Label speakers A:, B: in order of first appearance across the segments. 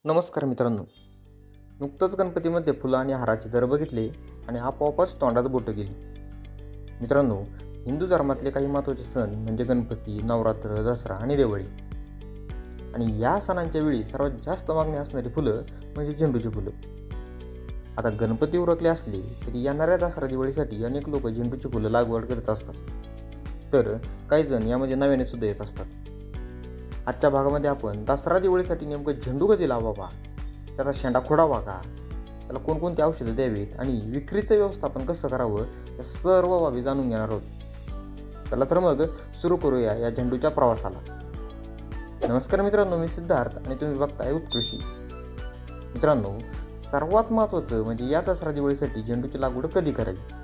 A: नमस्कार मित्रांनो. नुकतंच गणपतीमध्ये फुलं आणि हाराचे दर बघितले आणि आपोआपच तोंडात बोटं गेली. मित्रांनो, हिंदू धर्मातले काही महत्त्वाचे सण म्हणजे गणपती, नवरात्र, दसरा आणि दिवाळी. आणि या सणांच्या वेळी सर्वात जास्त मागणी असणारी फुलं म्हणजे झेंडूची फुलं. आता गणपती उरकले असले तरी येणाऱ्या दसरा दिवाळीसाठी अनेक लोक झेंडूची फुलं लागवड करत असतात. तर काही जण यामध्ये नव्याने सुद्धा येत असतात. आजच्या भागामध्ये आपण दसरा दिवाळीसाठी नेमकं झेंडू कधी लावावा, त्याचा शेंडा खोडावा का, त्याला कोणकोणती औषधं द्यावीत आणि विक्रीचं व्यवस्थापन कसं करावं या सर्व बाबी जाणून घेणार आहोत. चला तर मग सुरू करूया या झेंडूच्या प्रवासाला. नमस्कार मित्रांनो, मी सिद्धार्थ आणि तुम्ही बघताय उत्कृषी. मित्रांनो, सर्वात महत्त्वाचं म्हणजे या दसरा दिवाळीसाठी झेंडूची लागवड कधी करावी.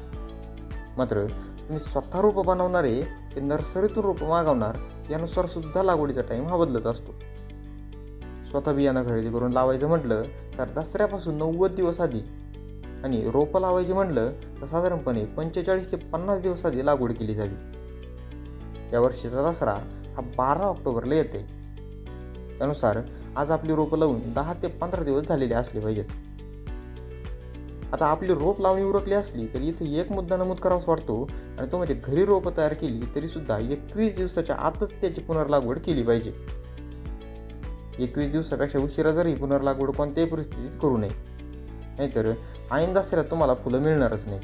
A: मात्र तुम्ही स्वतः रोपं बनवणारे ते नर्सरीतून रोपं मागवणार यानुसार सुद्धा लागवडीचा टाईम हा बदलत असतो. स्वतः बियाणं खरेदी करून लावायचं म्हटलं तर दसऱ्यापासून 90 दिवस आधी आणि रोपं लावायची म्हटलं तर साधारणपणे 45 ते 50 दिवस आधी लागवड केली जावी. यावर्षीचा दसरा हा 12 ऑक्टोबरला येते. त्यानुसार आज आपली रोपं लावून 10 ते 15 दिवस झालेले असले पाहिजेत. आता आपली रोप लावणी उरकली असली तरी इथे एक मुद्दा नमूद करावासा वाटतो आणि तो म्हणजे घरी रोपं तयार केली तरी सुद्धा 21 दिवसाच्या आतच त्याची पुनर्लागवड केली पाहिजे. 21 दिवसापेक्षा उशिरा जरी पुनर्लागवड कोणत्याही परिस्थितीत करू नये, नाहीतर ऐन दसऱ्यात तुम्हाला फुलं मिळणारच नाही.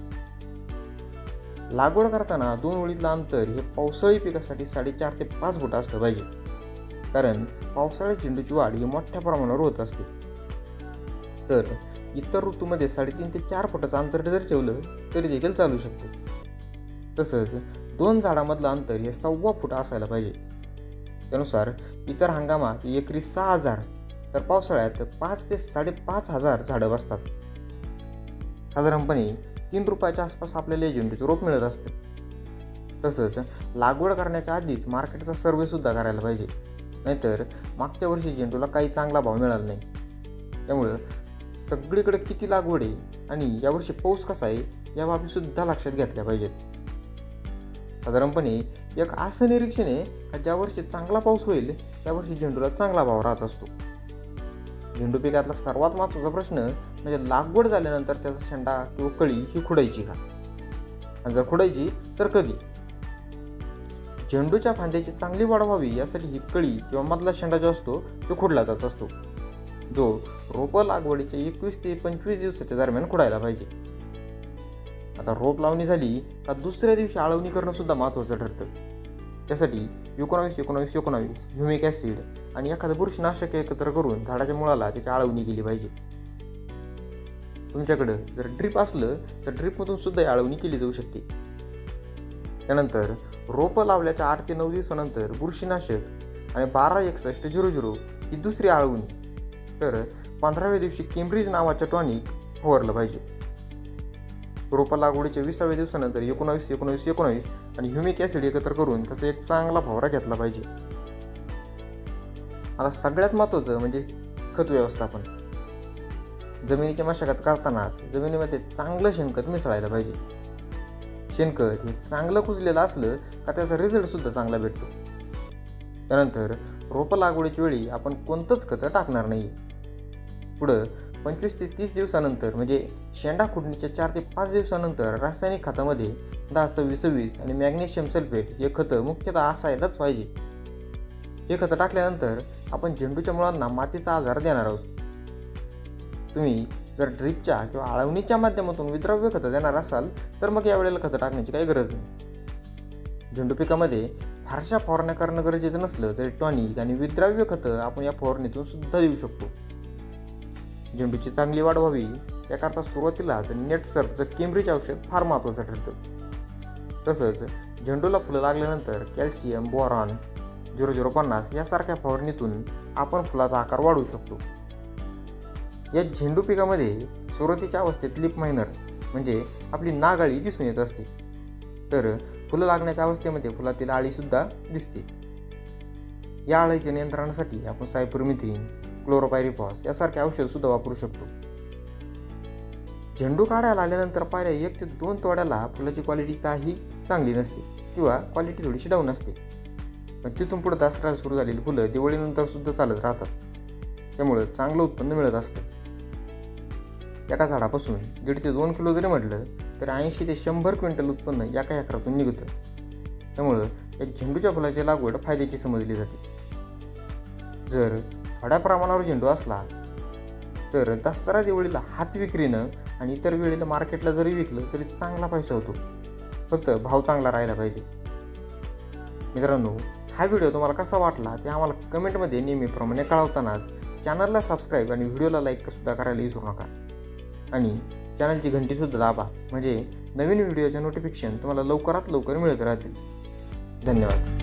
A: लागवड करताना 2 ओळीतलं अंतर हे पावसाळी पिकासाठी 4.5 ते 5 फूट असलं पाहिजे, कारण पावसाळ्यात झेंडूची वाढ ही मोठ्या प्रमाणावर होत असते. तर इतर ऋतूमध्ये 3.5 ते 4 फुटाचं अंतर जर ठेवलं तरी देखील चालू शकते. तसंच 2 झाडामधलं अंतर हे 1.25 फूट असायला पाहिजे. त्यानुसार इतर हंगामात एकरी 6,000 तर पावसाळ्यात 5 ते 5,500 झाडं बसतात. साधारणपणे 3 रुपयाच्या आसपास आपल्याला झेंडूचं रोप मिळत असते. तसंच लागवड करण्याच्या आधीच मार्केटचा सर्वे सुद्धा करायला पाहिजे, नाहीतर मागच्या वर्षी झेंडूला काही चांगला भाव मिळाला नाही. त्यामुळं सगळीकडे किती लागवड आहे आणि यावर्षी पाऊस कसा आहे या बाबी सुद्धा लक्षात घेतल्या पाहिजेत. साधारणपणे एक असं निरीक्षण आहे की ज्या वर्षी चांगला पाऊस होईल त्या वर्षी झेंडूला चांगला भाव राहत असतो. झेंडू पिकातला सर्वात महत्त्वाचा प्रश्न म्हणजे लागवड झाल्यानंतर त्याचा शेंडा किंवा कळी ही खुडायची का, आणि जर खुडायची तर कधी. झेंडूच्या फांद्याची चांगली वाढ व्हावी यासाठी ही कळी किंवा मधला शेंडा जो असतो तो खुडला जात असतो, जो रोपं लागवडीच्या 21 ते 25 दिवसाच्या दरम्यान खुडायला पाहिजे. आता रोप लावणी झाली का दुसऱ्या दिवशी आळवणी करणं सुद्धा महत्त्वाचं ठरतं. त्यासाठी 19-19-19 ह्युमिक ॲसिड आणि एखादं बुरशीनाशक एकत्र करून झाडाच्या मुळाला त्याची आळवणी केली पाहिजे. तुमच्याकडं जर ड्रीप असलं तर ड्रीपमधून सुद्धा आळवणी केली जाऊ शकते. त्यानंतर रोपं लावल्याच्या 8 ते 9 दिवसानंतर बुरशीनाशक आणि 12-61-00 ही दुसरी आळवणी, तर 15व्या दिवशी केम्ब्रिज नावाचं टॉनिक फवारलं पाहिजे. रोपा लागवडीच्या 20व्या दिवसानंतर 19-19-19 आणि ह्युमिक ॲसिड एकत्र करून त्याचा एक चांगला फवारा घेतला पाहिजे. आता सगळ्यात महत्त्वाचं म्हणजे खत व्यवस्थापन. जमिनीची मशागत करतानाच जमिनीमध्ये चांगलं शेणखत मिसळायला पाहिजे. शेणखत हे चांगलं कुजलेलं असलं का त्याचा रिझल्ट सुद्धा चांगला भेटतो. त्यानंतर रोपं लागवडीच्या वेळी आपण कोणतंच खतं टाकणार नाही. पुढं 25 ते 30 दिवसानंतर म्हणजे शेंडा खुडणीच्या 4 ते 5 दिवसानंतर रासायनिक खतामध्ये 10-26-26 आणि मॅग्नेशियम सल्फेट हे खतं मुख्यतः असायलाच पाहिजे. हे खतं टाकल्यानंतर आपण झेंडूच्या मुळांना मातीचा आधार देणार आहोत. तुम्ही जर ड्रीपच्या किंवा आळवणीच्या माध्यमातून विद्राव्य खतं देणार असाल तर मग यावेळेला खतं टाकण्याची काही गरज नाही. झेंडू पिकामध्ये फारशा फवारण्या करणं गरजेचं नसलं तरी टॉनिक आणि विद्राव्य खतं आपण या फवारणीतून सुद्धा देऊ शकतो. झेंडूची चांगली वाढ व्हावी याकरता सुरुवातीलाच नेटसर्फचं केम्ब्रिज औषध फार महत्त्वाचं ठरतं. तसंच झेंडूला फुलं लागल्यानंतर कॅल्शियम, बोरॉन, 0050 यासारख्या फवारणीतून आपण फुलाचा आकार वाढवू शकतो. या झेंडू पिकामध्ये सुरुवातीच्या अवस्थेत लीफ मायनर म्हणजे आपली नागाळी दिसून येत असते, तर फुलं लागण्याच्या अवस्थेमध्ये फुलातील आळीसुद्धा दिसते. या आळीच्या नियंत्रणासाठी आपण सायपरमिथ्रिन, क्लोरोपायरिफॉस यासारखे औषध सुद्धा वापरू शकतो. झेंडू काढायला आल्यानंतर पायऱ्या 1 ते 2 तोड्याला फुलाची क्वालिटी काही चांगली नसते किंवा क्वालिटी थोडीशी डाऊन असते. पण तिथून पुढे दसऱ्याला सुरू झालेली फुलं दिवाळीनंतर सुद्धा चालत राहतात. त्यामुळं चांगलं उत्पन्न मिळत असतं. एका झाडापासून 1.5 ते 2 किलो जरी म्हटलं तर 80 ते 100 क्विंटल उत्पन्न एका एकरातून निघतं. त्यामुळं या झेंडूच्या फुलाची लागवड फायद्याची समजली जाते. जर थोड्या प्रमाणावर झेंडू असला तर दसरा दिवाळीला हात विक्रीनं आणि इतर वेळेला मार्केटला जरी विकलं तरी चांगला पैसा होतो. फक्त भाव चांगला राहिला पाहिजे. मित्रांनो, हा व्हिडिओ तुम्हाला कसा वाटला ते आम्हाला कमेंटमध्ये नेहमीप्रमाणे कळवतानाच चॅनलला सबस्क्राईब आणि व्हिडिओला लाईक सुद्धा करायला विसरू नका. आणि चॅनलची घंटीसुद्धा दाबा, म्हणजे नवीन व्हिडिओच्या नोटिफिकेशन तुम्हाला लवकरात लवकर मिळत राहतील. धन्यवाद.